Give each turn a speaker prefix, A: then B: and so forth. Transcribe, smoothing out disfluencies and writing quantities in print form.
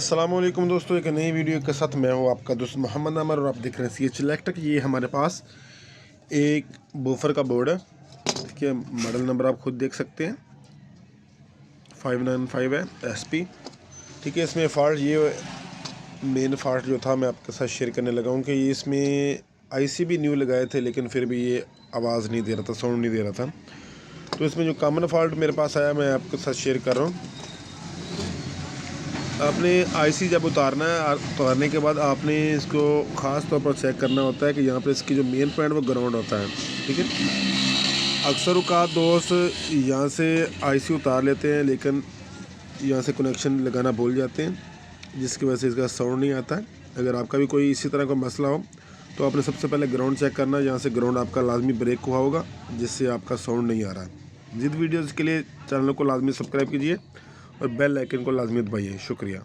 A: अस्सलामुअलैकुम दोस्तों, एक नई वीडियो के साथ मैं हूं आपका दोस्त मोहम्मद आमर और आप देख रहे हैं CH इलेक्ट्रिक। ये हमारे पास एक बूफर का बोर्ड है। देखिए मॉडल नंबर आप खुद देख सकते हैं, 595 है SP। ठीक है, इसमें फ़ॉल्ट ये मेन फ़ॉल्ट जो था मैं आपके साथ शेयर करने लगा हूँ कि ये इसमें IC भी न्यू लगाए थे लेकिन फिर भी ये आवाज़ नहीं दे रहा था, साउंड नहीं दे रहा था। तो इसमें जो कॉमन फ़ॉल्ट मेरे पास आया मैं आपके साथ शेयर कर रहा हूँ। आपने IC जब उतारना है, उतारने के बाद आपने इसको ख़ास तौर पर चेक करना होता है कि यहाँ पर इसकी जो मेन पॉइंट वो ग्राउंड होता है। ठीक है, अक्सर औक़ात दोस्त यहाँ से IC उतार लेते हैं लेकिन यहाँ से कनेक्शन लगाना भूल जाते हैं, जिसकी वजह से इसका साउंड नहीं आता है। अगर आपका भी कोई इसी तरह का मसला हो तो आपने सबसे पहले ग्राउंड चेक करना है। यहाँ से ग्राउंड आपका लाजमी ब्रेक हुआ होगा जिससे आपका साउंड नहीं आ रहा है। मज़ीद वीडियोज़ के लिए चैनल को लाजमी सब्सक्राइब कीजिए और बेल आइकन को लाजमी दबाइए। शुक्रिया।